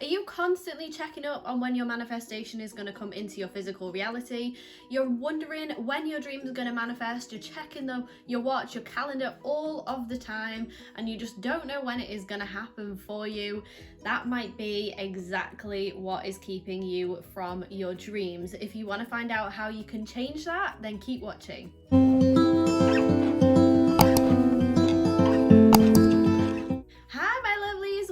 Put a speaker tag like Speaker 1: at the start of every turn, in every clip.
Speaker 1: Are you constantly checking up on when your manifestation is going to come into your physical reality? You're wondering when your dreams are going to manifest, you're checking your watch, your calendar all of the time, and you just don't know when it is going to happen for you. That might be exactly what is keeping you from your dreams. If you want to find out how you can change that, then keep watching.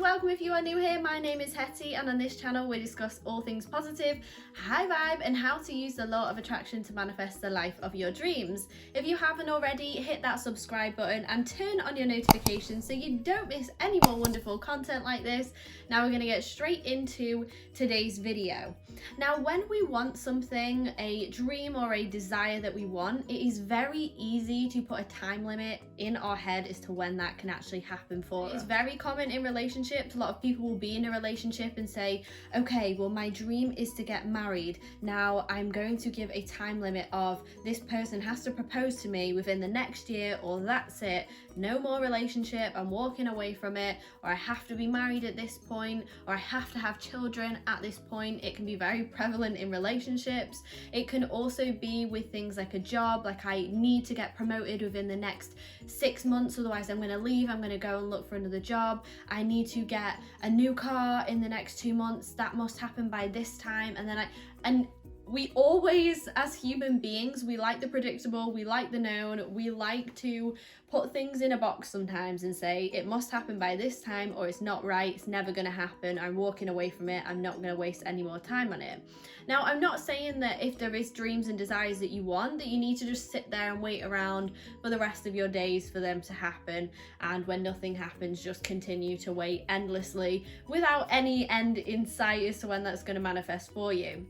Speaker 1: Welcome if you are new here. My name is Hetty, and on this channel we discuss all things positive, high vibe, and how to use the law of attraction to manifest the life of your dreams. If you haven't already, hit that subscribe button and turn on your notifications so you don't miss any more wonderful content like this. Now we're going to get straight into today's video. Now, when we want something, a dream or a desire that we want, it is very easy to put a time limit in our head as to when that can actually happen for us. It's very common in relationships. A lot of people will be in a relationship and say, okay, well, my dream is to get married. Now I'm going to give a time limit of this person has to propose to me within the next year, or that's it. No more relationship, I'm walking away from it, or I have to be married at this point, or I have to have children at this point. It can be very prevalent in relationships. It can also be with things like a job, like I need to get promoted within the next 6 months, otherwise I'm going to leave, I'm going to go and look for another job. I need to get a new car in the next 2 months, that must happen by this time. And we always, as human beings, we like the predictable, we like the known, we like to put things in a box sometimes and say it must happen by this time, or it's not right, it's never going to happen, I'm walking away from it, I'm not going to waste any more time on it. Now, I'm not saying that if there is dreams and desires that you want, that you need to just sit there and wait around for the rest of your days for them to happen, and when nothing happens, just continue to wait endlessly without any end in sight as to when that's going to manifest for you.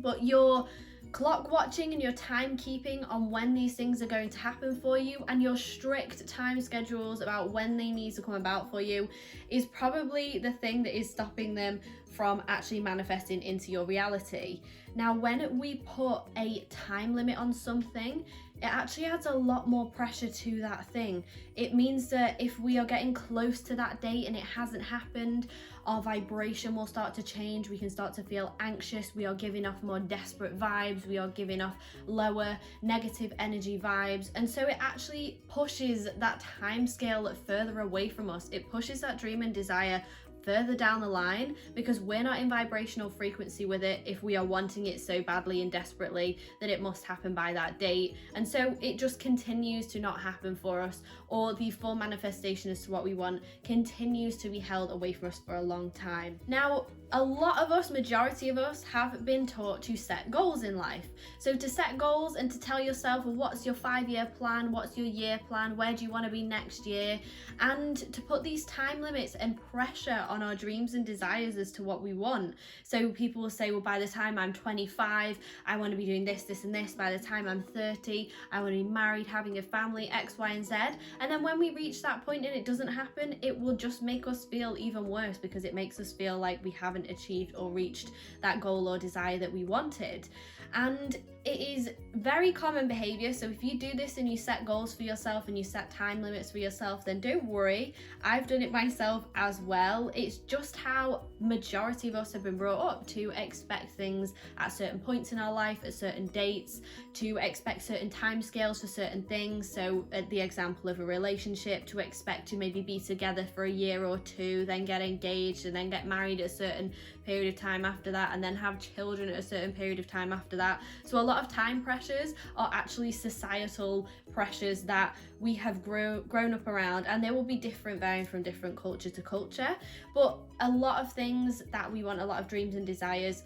Speaker 1: But your clock watching and your timekeeping on when these things are going to happen for you, and your strict time schedules about when they need to come about for you, is probably the thing that is stopping them from actually manifesting into your reality. Now, when we put a time limit on something, it actually adds a lot more pressure to that thing. It means that if we are getting close to that date and it hasn't happened, our vibration will start to change. We can start to feel anxious. We are giving off more desperate vibes. We are giving off lower negative energy vibes. And so it actually pushes that time scale further away from us. It pushes that dream and desire further down the line, because we're not in vibrational frequency with it if we are wanting it so badly and desperately that it must happen by that date. And so it just continues to not happen for us, or the full manifestation as to what we want continues to be held away from us for a long time. Now, a lot of us, majority of us, have been taught to set goals in life. So to set goals and to tell yourself, well, what's your 5-year plan? What's your year plan? Where do you want to be next year? And to put these time limits and pressure on our dreams and desires as to what we want. So people will say, well, by the time I'm 25, I want to be doing this, this, and this. By the time I'm 30, I want to be married, having a family, X, Y, and Z. And then when we reach that point and it doesn't happen, it will just make us feel even worse, because it makes us feel like we haven't achieved or reached that goal or desire that we wanted. And it is very common behavior. So if you do this and you set goals for yourself and you set time limits for yourself, then don't worry, I've done it myself as well. It's just how majority of us have been brought up, to expect things at certain points in our life, at certain dates, to expect certain time scales for certain things. So at the example of a relationship, to expect to maybe be together for a year or two, then get engaged, and then get married at a certain period of time after that, and then have children at a certain period of time after that. So a lot of time pressures are actually societal pressures that we have grown up around, and they will be different, varying from different culture to culture. But a lot of things that we want, a lot of dreams and desires,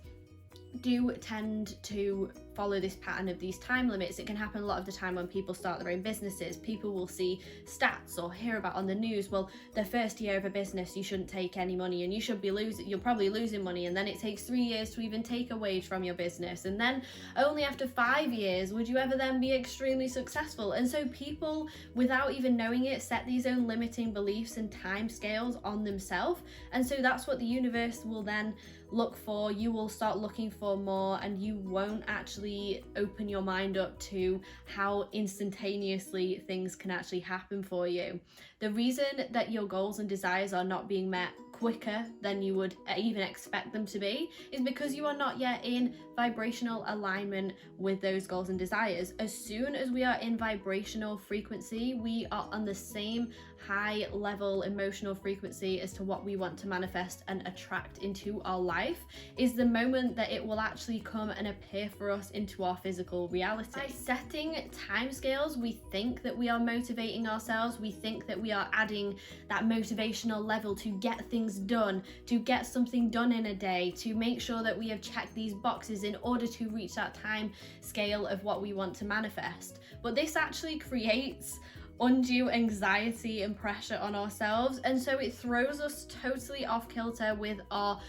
Speaker 1: do tend to follow this pattern of these time limits. It can happen a lot of the time when people start their own businesses. People will see stats or hear about on the news, well, the first year of a business you shouldn't take any money, and you're probably losing money, and then it takes 3 years to even take a wage from your business, and then only after 5 years would you ever then be extremely successful. And so people, without even knowing it, set these own limiting beliefs and time scales on themselves. And so that's what the universe will then look for. You will start looking for more, and you won't actually open your mind up to how instantaneously things can actually happen for you. The reason that your goals and desires are not being met quicker than you would even expect them to be, is because you are not yet in vibrational alignment with those goals and desires. As soon as we are in vibrational frequency, we are on the same high level emotional frequency as to what we want to manifest and attract into our life, is the moment that it will actually come and appear for us into our physical reality. By setting timescales, we think that we are motivating ourselves, we think that we are adding that motivational level to get things done, to get something done in a day, to make sure that we have checked these boxes in order to reach that time scale of what we want to manifest. But this actually creates undue anxiety and pressure on ourselves, and so it throws us totally off kilter with our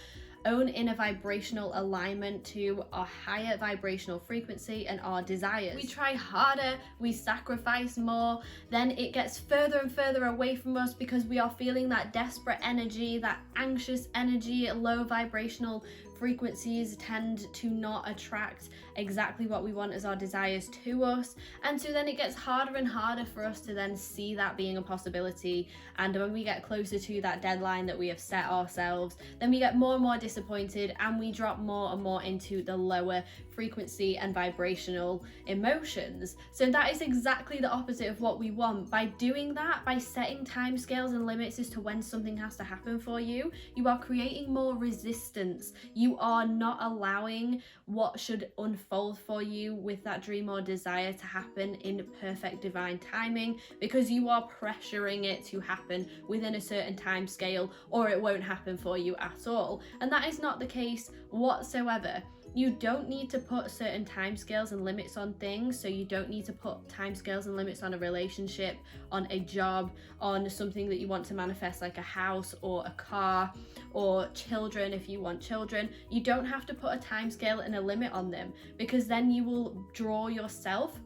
Speaker 1: own inner vibrational alignment to our higher vibrational frequency and our desires. We try harder, we sacrifice more, then it gets further and further away from us because we are feeling that desperate energy, that anxious energy. Low vibrational frequencies tend to not attract exactly what we want as our desires to us, and so then it gets harder and harder for us to then see that being a possibility. And when we get closer to that deadline that we have set ourselves, then we get more and more disappointed, and we drop more and more into the lower frequency and vibrational emotions. So that is exactly the opposite of what we want. By doing that, by setting timescales and limits as to when something has to happen for you, you are creating more resistance. You are not allowing what should unfold for you with that dream or desire to happen in perfect divine timing, because you are pressuring it to happen within a certain time scale, or it won't happen for you at all. And that is not the case whatsoever. You don't need to put certain timescales and limits on things. So you don't need to put timescales and limits on a relationship, on a job, on something that you want to manifest, like a house or a car or children if you want children. You don't have to put a timescale and a limit on them, because then you will draw yourself,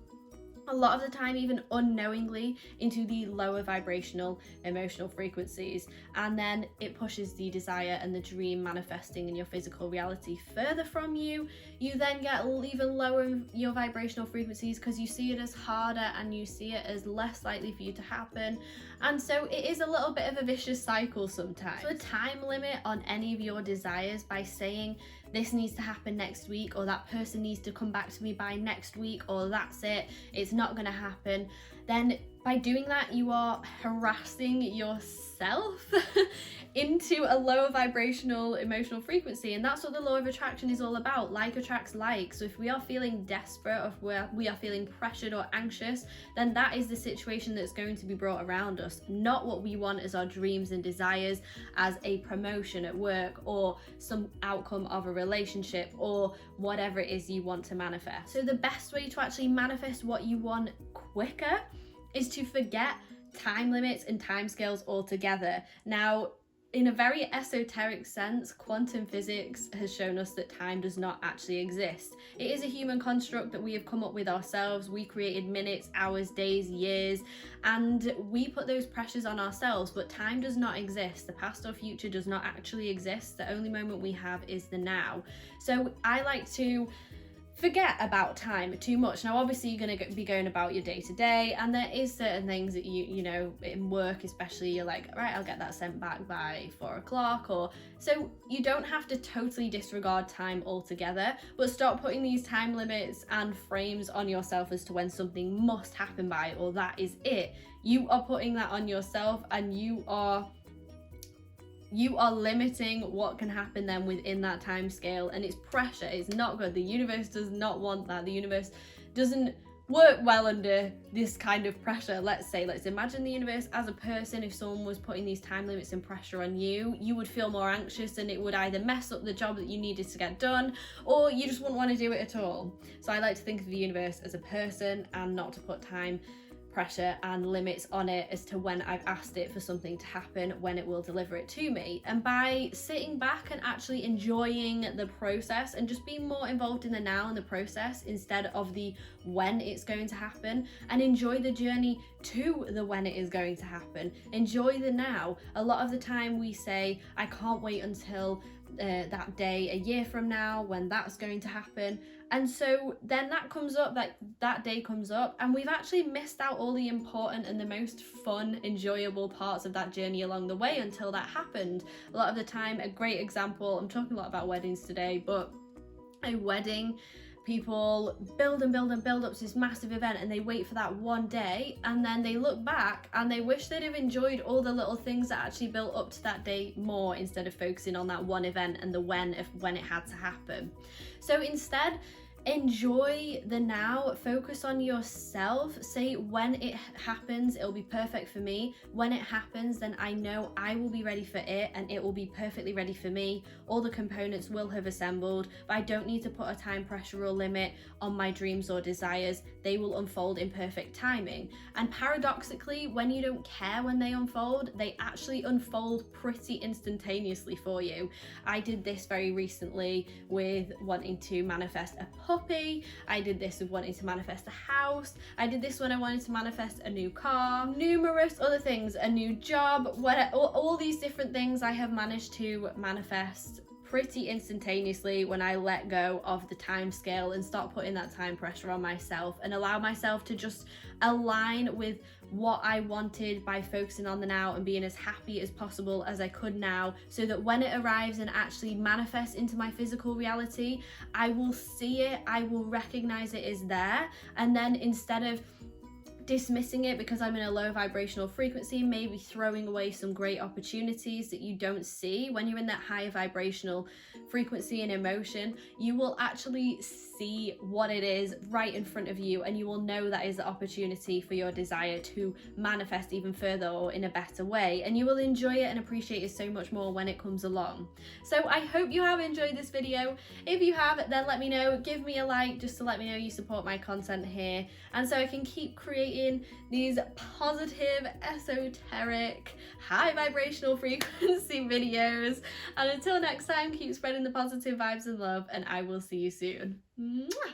Speaker 1: a lot of the time even unknowingly, into the lower vibrational emotional frequencies, and then it pushes the desire and the dream manifesting in your physical reality further from you. You then get even lower in your vibrational frequencies because you see it as harder and you see it as less likely for you to happen, and so it is a little bit of a vicious cycle sometimes. So a time limit on any of your desires, by saying this needs to happen next week, or that person needs to come back to me by next week, or that's it, it's not going to happen, then by doing that you are harassing yourself into a lower vibrational emotional frequency. And that's what the law of attraction is all about. Like attracts like. So if we are feeling desperate, or if we are feeling pressured or anxious, then that is the situation that's going to be brought around us, not what we want as our dreams and desires, as a promotion at work or some outcome of a relationship or whatever it is you want to manifest. So the best way to actually manifest what you want quicker is to forget time limits and timescales altogether. Now, in a very esoteric sense, quantum physics has shown us that time does not actually exist. It is a human construct that we have come up with ourselves. We created minutes, hours, days, years, and we put those pressures on ourselves, but time does not exist. The past or future does not actually exist. The only moment we have is the now. So I like to forget about time too much. Now obviously you're going to be going about your day to day, and there is certain things that you know in work especially, you're like, right, I'll get that sent back by 4 o'clock, or so you don't have to totally disregard time altogether, but stop putting these time limits and frames on yourself as to when something must happen by, or that is it. You are putting that on yourself, and you are limiting what can happen then within that time scale, and it's pressure. It's not good. The universe does not want that. The universe doesn't work well under this kind of pressure. Let's imagine the universe as a person. If someone was putting these time limits and pressure on you, you would feel more anxious, and it would either mess up the job that you needed to get done, or you just wouldn't want to do it at all. So I like to think of the universe as a person, and not to put time pressure and limits on it as to when I've asked it for something to happen, when it will deliver it to me. And by sitting back and actually enjoying the process and just being more involved in the now and the process instead of the when it's going to happen, and enjoy the journey to the when it is going to happen. Enjoy the now. A lot of the time we say, I can't wait until that day a year from now when that's going to happen. And so then that comes up, like that day comes up, and we've actually missed out all the important and the most fun, enjoyable parts of that journey along the way until that happened. A lot of the time, a great example, I'm talking a lot about weddings today, but a wedding, people build and build and build up to this massive event, and they wait for that one day, and then they look back and they wish they'd have enjoyed all the little things that actually built up to that day more, instead of focusing on that one event and the when it had to happen. So instead, enjoy the now, focus on yourself. Say, when it happens, it'll be perfect for me. When it happens, then I know I will be ready for it, and it will be perfectly ready for me. All the components will have assembled, but I don't need to put a time pressure or limit on my dreams or desires. They will unfold in perfect timing. And paradoxically, when you don't care when they unfold, they actually unfold pretty instantaneously for you. I did this very recently with wanting to manifest a puppy. I did this with wanting to manifest a house. I did this when I wanted to manifest a new car, numerous other things, a new job, all these different things I have managed to manifest pretty instantaneously when I let go of the time scale and stop putting that time pressure on myself, and allow myself to just align with what I wanted by focusing on the now and being as happy as possible as I could now, so that when it arrives and actually manifests into my physical reality, I will see it, I will recognize it is there, and then instead of dismissing it because I'm in a low vibrational frequency, maybe throwing away some great opportunities that you don't see. When you're in that high vibrational frequency and emotion, you will actually see what it is right in front of you, and you will know that is the opportunity for your desire to manifest even further or in a better way, and you will enjoy it and appreciate it so much more when it comes along. So I hope you have enjoyed this video. If you have, then let me know, give me a like just to let me know you support my content here, and so I can keep creating these positive, esoteric, high vibrational frequency videos. And until next time, keep spreading the positive vibes and love, and I will see you soon. Mwah!